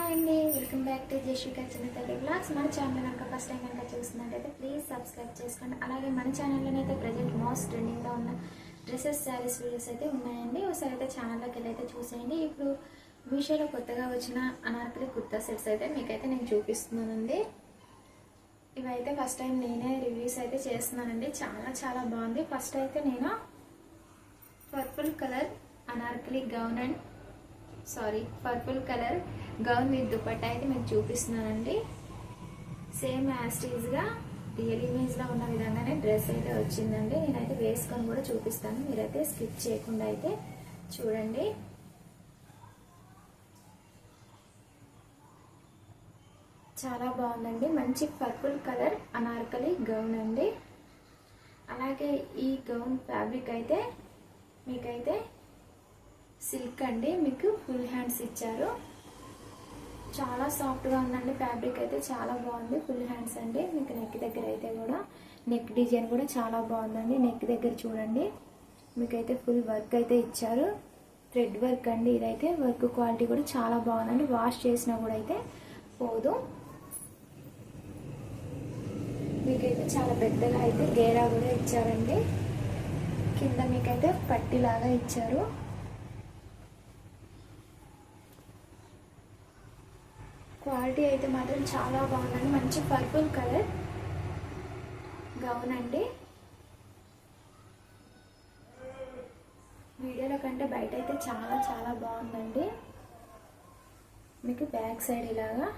Hi అండి, welcome back to జేషికా చిన్న తల్లి బ్లాగ్స్. మన ఛానల్ కనుక ఫస్ట్ టైం కనుక చూస్తున్నట్టయితే ప్లీజ్ సబ్స్క్రైబ్ చేసుకోండి. అలాగే మన ఛానల్లోనైతే ప్రజెంట్ మోస్ట్ ట్రెండింగ్గా ఉన్న డ్రెస్సెస్ శారీస్ వీడియోస్ అయితే ఉన్నాయండి. ఒకసారి అయితే ఛానల్లోకి వెళ్ళి అయితే చూసేయండి. ఇప్పుడు మీషోలో కొత్తగా వచ్చిన అనార్కలి కుర్తా సెట్స్ అయితే మీకైతే నేను చూపిస్తున్నానండి. ఇవైతే ఫస్ట్ టైం నేనే రివ్యూస్ అయితే చేస్తున్నానండి. చాలా బాగుంది. ఫస్ట్ అయితే నేను purple colour Anarkali gown and purple colour gown with dupatta అయితే మీకు చూపిస్తున్నానండి. సేమ్ యాస్టీజ్గా రియల్ ఇమేజ్లో ఉన్న విధంగానే డ్రెస్ అయితే వచ్చిందండి. నేనైతే వేసుకొని కూడా చూపిస్తాను, మీరైతే స్కిప్ చేయకుండా అయితే చూడండి. చాలా బాగుందండి. మంచి పర్పుల్ కలర్ అనార్కలి గౌన్ అండి. అలాగే ఈ గౌన్ ఫ్యాబ్రిక్ అయితే మీకైతే సిల్క్ అండి. మీకు ఫుల్ హ్యాండ్స్ ఇచ్చారు. చాలా సాఫ్ట్గా ఉందండి. ఫ్యాబ్రిక్ అయితే చాలా బాగుంది. ఫుల్ హ్యాండ్స్ అండి. మీకు నెక్ దగ్గర అయితే కూడా నెక్ డిజైన్ కూడా చాలా బాగుందండి. నెక్ దగ్గర చూడండి, మీకైతే ఫుల్ వర్క్ అయితే ఇచ్చారు. థ్రెడ్ వర్క్ అండి. ఇదైతే వర్క్ క్వాలిటీ కూడా చాలా బాగుందండి. వాష్ చేసినా కూడా అయితే పోదు. మీకైతే చాలా పెద్దగా అయితే గేరా కూడా ఇచ్చారండి. కింద మీకైతే పట్టిలాగా ఇచ్చారు. క్వాలిటీ అయితే మాత్రం చాలా బాగుందండి. మంచి పర్పుల్ కలర్ గౌన్ అండి. వీడియోలో కంటే బయట అయితే చాలా బాగుందండి. మీకు బ్యాక్ సైడ్ ఇలాగా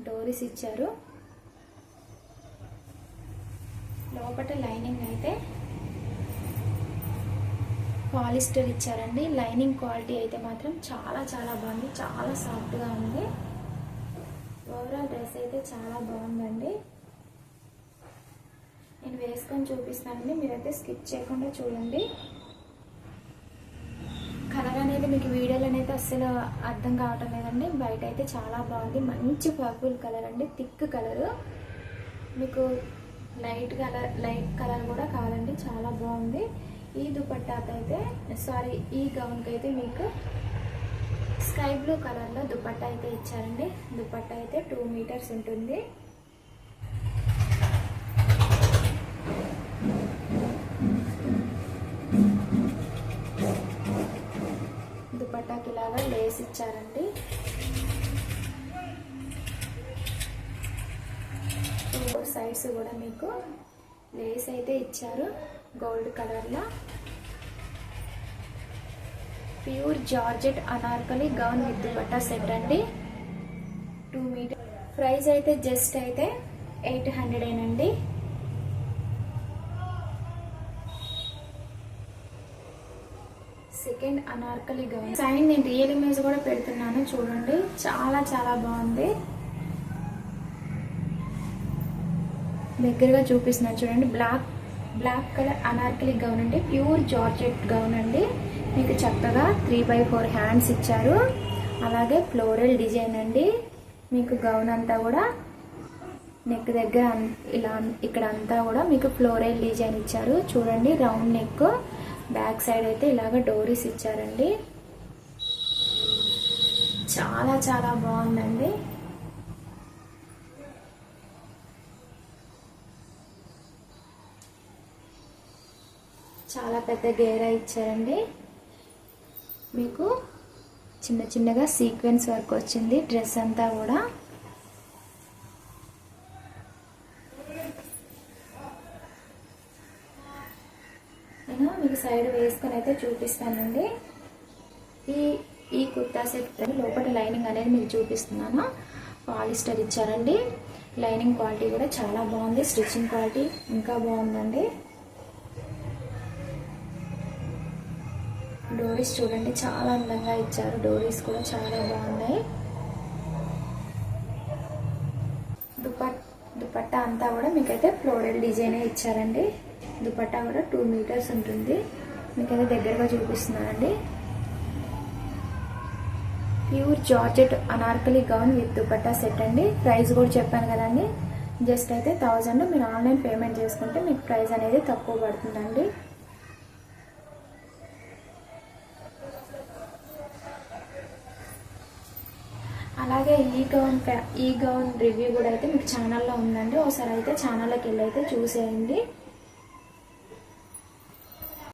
డోరీస్ ఇచ్చారు. లోపల లైనింగ్ అయితే పాలిస్టర్ ఇచ్చారండి. లైనింగ్ క్వాలిటీ అయితే మాత్రం చాలా బాగుంది. చాలా సాఫ్ట్గా ఉంది. ఓవరాల్ డ్రెస్ అయితే చాలా బాగుందండి. నేను వేసుకొని చూపిస్తానండి, మీరైతే స్కిప్ చేయకుండా చూడండి. కలర్ అనేది మీకు వీడియోలో అయితే అస్సలు అర్థం కావటం లేదండి. బయట అయితే చాలా బాగుంది. మంచి పర్పుల్ కలర్ అండి. Thick colour. మీకు లైట్ కలర్ కూడా కాదండి. చాలా బాగుంది. ఈ దుపట్టాకి అయితే ఈ గౌన్కి అయితే మీకు స్కై బ్లూ కలర్లో దుపట్టా అయితే ఇచ్చారండి. దుపట్టా అయితే 2 మీటర్స్ ఉంటుంది. దుపట్టాకి ఇలాగా లేస్ ఇచ్చారండి. 2 సైడ్స్ కూడా మీకు లేస్ అయితే ఇచ్చారు గోల్డ్ కలర్లో. Pure georgette Anarkali gown with dupatta set అండి. 2 మీటర్. ప్రైస్ అయితే జస్ట్ అయితే 800 అండి. సెకండ్ అనార్కలి గౌన్ సైన్ నేను రియల్ ఇమేజ్ కూడా పెడుతున్నాను చూడండి. చాలా బాగుంది. దగ్గరగా చూపిస్తున్నాను చూడండి. బ్లాక్ కలర్ అనార్కలి గౌన్ అండి. ప్యూర్ జార్జెట్ గౌన్ అండి. మీకు చక్కగా 3/4 హ్యాండ్స్ ఇచ్చారు. అలాగే ఫ్లోరల్ డిజైన్ అండి. మీకు గౌన్ అంతా కూడా నెక్ దగ్గర ఇలా ఇక్కడ అంతా కూడా మీకు ఫ్లోరల్ డిజైన్ ఇచ్చారు చూడండి. Round neck. బ్యాక్ సైడ్ అయితే ఇలాగ డోరీస్ ఇచ్చారండి. చాలా బాగుందండి. చాలా పెద్ద గేరా ఇచ్చారండి. మీకు చిన్నగా సీక్వెన్స్ వర్క్ వచ్చింది డ్రెస్ అంతా కూడా. నేను మీకు సైడ్ వేసుకొని అయితే చూపిస్తానండి. ఈ కుర్తా సెట్ లోపల లైనింగ్ అనేది మీకు చూపిస్తున్నాను. పాలిస్టర్ ఇచ్చారండి. లైనింగ్ క్వాలిటీ కూడా చాలా బాగుంది. స్టిచ్చింగ్ క్వాలిటీ ఇంకా బాగుందండి. డోరీస్ చూడండి, చాలా అందంగా ఇచ్చారు. డోరీస్ కూడా చాలా బాగున్నాయి. దుపట్టా అంతా కూడా మీకైతే ఫ్లోరల్ డిజైన్ ఇచ్చారండి. దుపట్టా కూడా 2 మీటర్స్ ఉంటుంది. మీకైతే దగ్గరగా చూపిస్తున్నానండి. Pure georgette Anarkali gown with dupatta set అండి. ప్రైస్ కూడా చెప్పాను కదండి. జస్ట్ అయితే 1000. మీరు ఆన్లైన్ పేమెంట్ చేసుకుంటే మీకు ప్రైస్ అనేది తక్కువ పడుతుందండి. అలాగే ఈ గౌన్ రివ్యూ కూడా అయితే మీకు ఛానల్లో ఉందండి. ఒకసారి అయితే ఛానల్లోకి వెళ్ళి అయితే చూసేయండి.